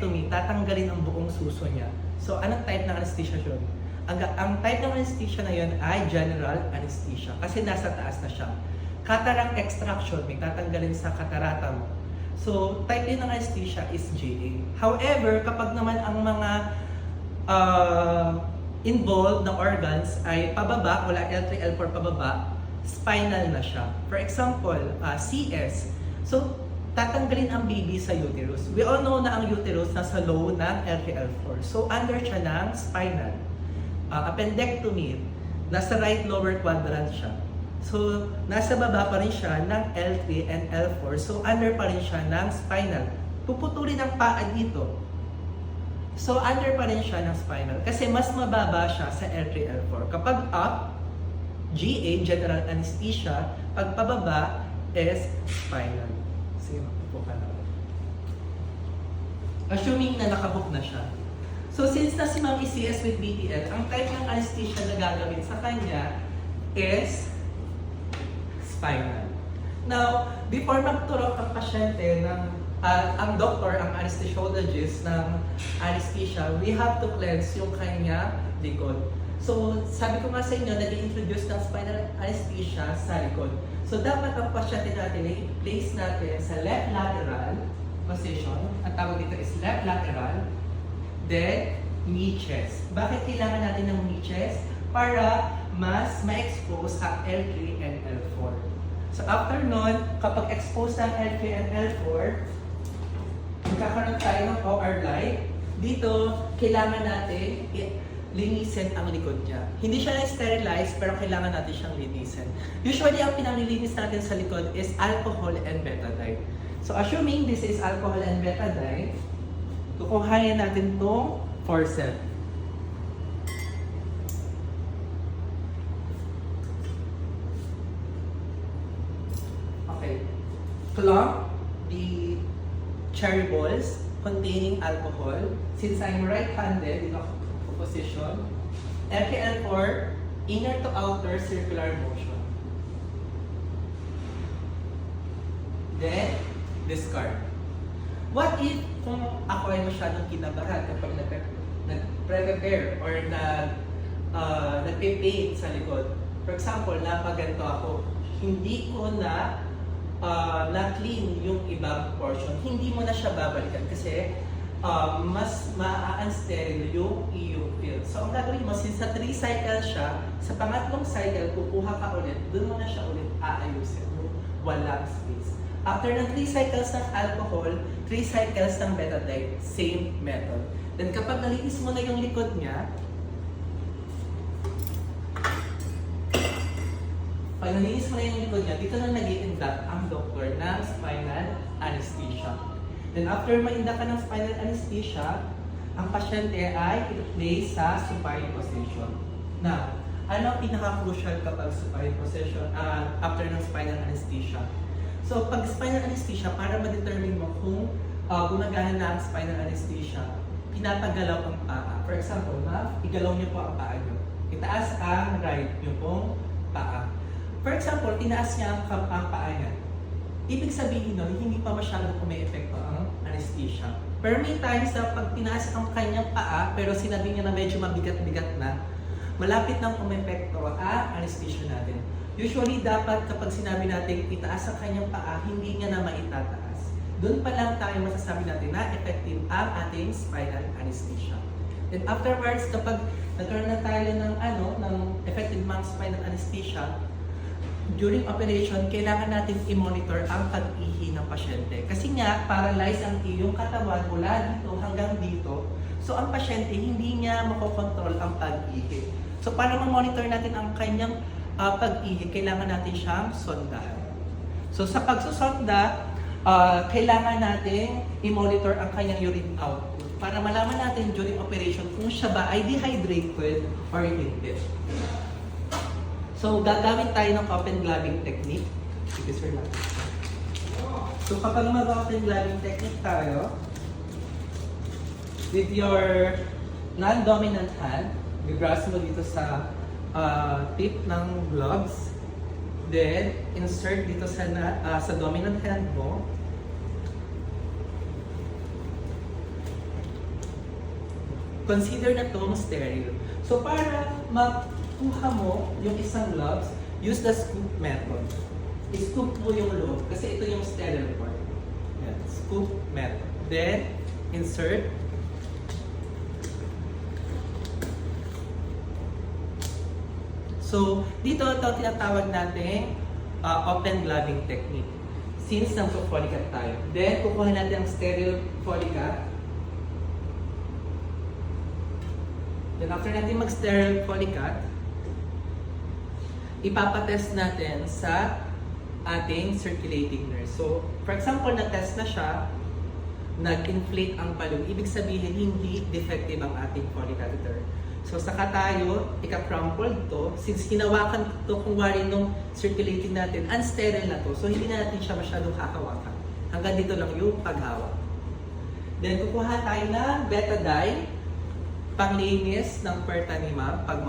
appendectomy, tatanggalin ang buong suso niya. So, anong type ng anesthesia yun? Ang type ng anesthesia na yun ay general anesthesia kasi nasa taas na siya. Cataract extraction, may tatanggalin sa katarata mo. So, type yun ng anesthesia is GA. However, kapag naman ang mga involved na organs ay pababa, wala L3, L4 pababa, spinal na siya. For example, CS. So, tatanggalin ang baby sa uterus. We all know na ang uterus nasa low ng L3, L4. So, under siya ng spinal. Appendectomy, nasa right lower quadrant siya. So, nasa baba pa rin siya ng L3 and L4. So, under pa rin siya ng spinal. Puputulin ang paa dito. So, under pa rin siya ng spinal. Kasi mas mababa siya sa L3, L4. Kapag up, GA, general anesthesia. Pag pababa, is spinal. Sige, upo ka na. Assuming na nakabook na siya. So, since na si Ma'am ECS with BTL, ang type ng anesthesia na gagawin sa kanya is spinal. Now, before magturok ang pasyente ng ang doctor, ang anesthesiologist ng anesthesia, we have to cleanse yung kanya likod. So, sabi ko nga sa inyo, nag-introduce ng spinal anesthesia sa likod. So, dapat ang pasyente natin ay i-place natin sa left lateral position. Ang tawag dito is left lateral. Then, knee chest. Bakit kailangan natin ng knee chest? Para mas ma-expose ang L3 and L4. So, after nun, kapag expose ang L3 and L4, magkakaroon tayo ng OR light. Dito, kailangan natin linisin ang likod niya. Hindi siya na-sterilize, pero kailangan natin siyang linisin. Usually, ang pinanilinis natin sa likod is alcohol and betadine. So, assuming this is alcohol and betadine, kukuhanin natin itong forceps. Okay. Clump the cherry balls containing alcohol. Since I'm right-handed, dito ako position. LKL4, inner to outer circular motion. Then, discard. What if kung ako ay masyadong kinabahan kapag nag-prepare or nagpe-paint sa likod? For example, napaganto ako. Hindi ko na-clean yung ibang portion. Hindi mo na siya babalikan kasi mas ma-unsterile yung iyong field. So, ang gagawin mo, since sa 3 cycle siya, sa pangatlong cycle, kukuha ka ulit, doon mo na siya ulit aayusin. Walang space. After ng 3 cycles ng alcohol, 3 cycles ng betadine, same method. Then kapag nalinis mo na yung likod niya, pag nalinis mo na yung likod niya, dito na nag-i-induct ang doktor ng spinal anesthesia. Then after ma-induct ka ng spinal anesthesia, ang pasyente ay i-place sa supine position. Now, ano ang pinaka-crucial kapag supine position after ng spinal anesthesia? So, pag spinal anesthesia, para ma-determine mo kung gumagana na ang spinal anesthesia, pinapagalaw ang paa. For example, igalaw niyo po ang paa niyo. Itaas ang right niyo pong paa. For example, tinaas niya ang paa niya. Ibig sabihin nun, hindi pa masyadong umi-epekto ang anesthesia. Pero may times na pag tinaas ang kanyang paa, pero sinabi niya na medyo mabigat-bigat na, malapit nang umi-epekto ang anesthesia natin. Usually, dapat kapag sinabi natin itaas ang kanyang paa, hindi niya na maitataas. Doon pa lang tayo masasabi natin na effective ang ating spinal anesthesia. Then afterwards, kapag nagkaroon na tayo ng effective mang spinal anesthesia, during operation, kailangan natin i-monitor ang pag-ihi ng pasyente. Kasi nga, paralyze ang iyong katawan mula dito hanggang dito. So, ang pasyente, hindi niya makokontrol ang pag-ihi. So, para ma-monitor natin ang kanyang pag-ihi, kailangan natin siyang sondahan. So, sa pagsusonda, kailangan natin i-monitor ang kanyang urine output para malaman natin during operation kung siya ba ay dehydrated or hindi. So, gagamit tayo ng open gloving technique. Sige, sir lang. So, kapag mag-open gloving technique tayo, with your non-dominant hand, i-brush mo dito sa tip ng gloves. Then, insert dito sa dominant hand mo. consider na itong sterile. So para makuha mo yung isang gloves, use the scoop method. I-scoop mo yung loob kasi ito yung sterile part. Yan, scoop method. Then, insert. So, dito ito tinatawag natin open gloving technique. Since nagpo-polycat tayo. Then, kukuha natin ang sterile polycat. Then, after natin mag-sterile polycat, ipapatest natin sa ating circulating nerve. So, for example, na-test na siya, nag-inflate ang balloon. Ibig sabihin, hindi defective ang ating polycatheter. So, saka tayo, ika-crumple to. Since hinawakan to kung wari nung circulating natin, unsterile na to. So, hindi na natin siya masyadong hahawakan. Hanggang dito lang yung paghawak. Then, kukuha tayo ng betadine, panglinis ng pertanimab pag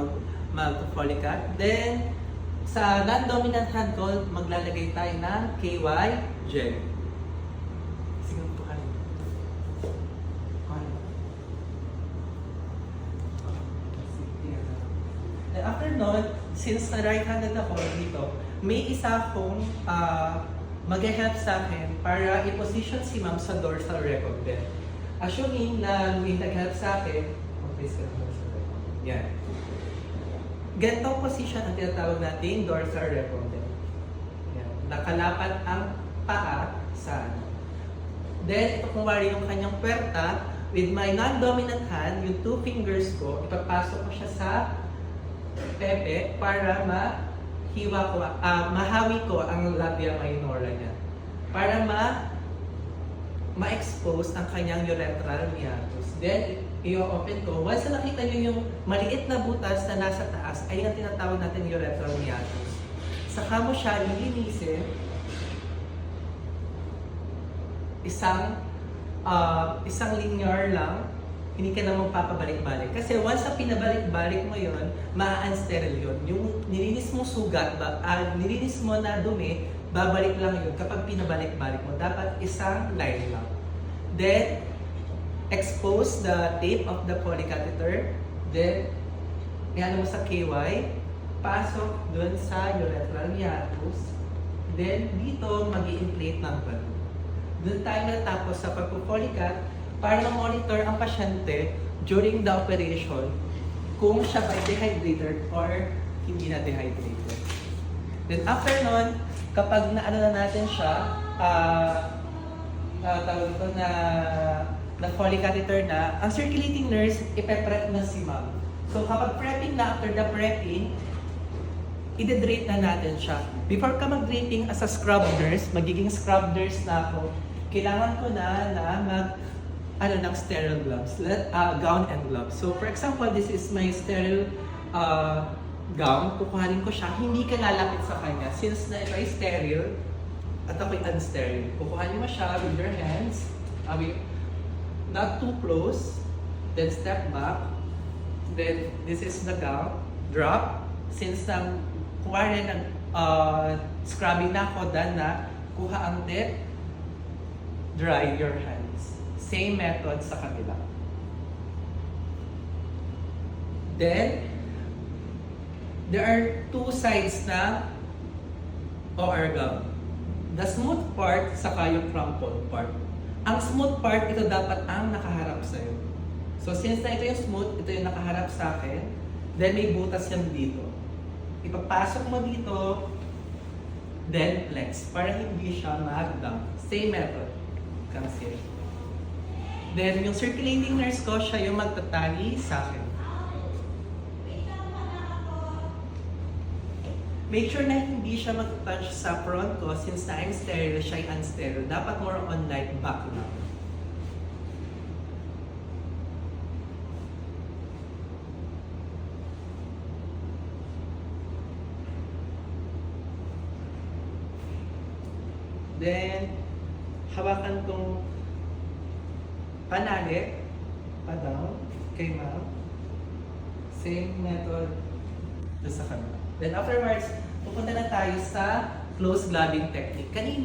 mag-polycat. Then, sa non-dominant hand ko, maglalagay tayo ng KY gel. Sige, tukan. And after nun, since na right-handed ako dito, may isa akong mag-help sa akin para i-position si ma'am sa dorsal recondyle. Assuming na may nag-help sa akin, place ka ng dorsal recondyle. Yan. Ganitong position ang tinatawag natin dorsal recondyle. Yan. Nakalapat ang paa sa ano. Then, ito kung wari yung kanyang puwerta, with my non-dominant hand, yung 2 fingers ko, ipapasok ko siya sa pepe para mahawi ko ang labia minora niya. Para ma-expose ang kanyang urethral meatus. Then, i-open ko. Once na nakita nyo yung maliit na butas na nasa taas, ay ang tinatawag natin urethral meatus. Saka mo siya lilinisin isang linear lang, hindi ka na magpapabalik-balik. Kasi once na pinabalik-balik mo yon, ma-unsterile yun. Yung nilinis mo sugat, nilinis mo na dumi, babalik lang yun kapag pinabalik-balik mo. Dapat isang line lang. Then, expose the tape of the polycatheter. Then, iano mo sa KY, pasok dun sa urethral meatus. Then, dito mag-i-inflate ng balloon. Doon tayo natapos sa pagpo-polycat para ma-monitor ang pasyente during the operation kung siya ba dehydrated or hindi na dehydrated. Then after nun, kapag naano na natin siya, tawag ito na polycatheter na, ang circulating nurse, ipe-prep na si ma'am. So kapag prepping na, after the prepping, i-drape na natin siya. Before ka mag-draping as a scrub nurse, magiging scrub nurse na ako, kailangan ko na ng sterile gloves, gown and gloves. So for example, this is my sterile gown. Kukuhanin ko siya, hindi ka lalapit sa kanya. Since na ito ay sterile, at ako'y unsterile. Kukuhanin mo siya with your hands, not too close, then step back. Then this is the gown, drop. Since kuwari scrubbing na ako, done na, kuha ang tip, dry your hands. Same method sa kabila. Then, there are 2 sides na OR gown. The smooth part, saka yung crumpled part. Ang smooth part, ito dapat ang nakaharap sa'yo. So, since na ito yung smooth, ito yung nakaharap sa akin, then may butas yan dito. Ipapasok mo dito, then flex, para hindi siya mag-dump. Same method. Comes here. Then, yung circulating nurse ko, siya yung magtatali sa akin. Make sure na hindi siya mag-touch sa front ko since na I'm sterile, siya ay unsterile. Dapat more on like back lang. Then, hawakan tong panali, pa-down, kay ma'am. Same method doon sa kanila. Then afterwards, pupunta na tayo sa close gloving technique. Kanina,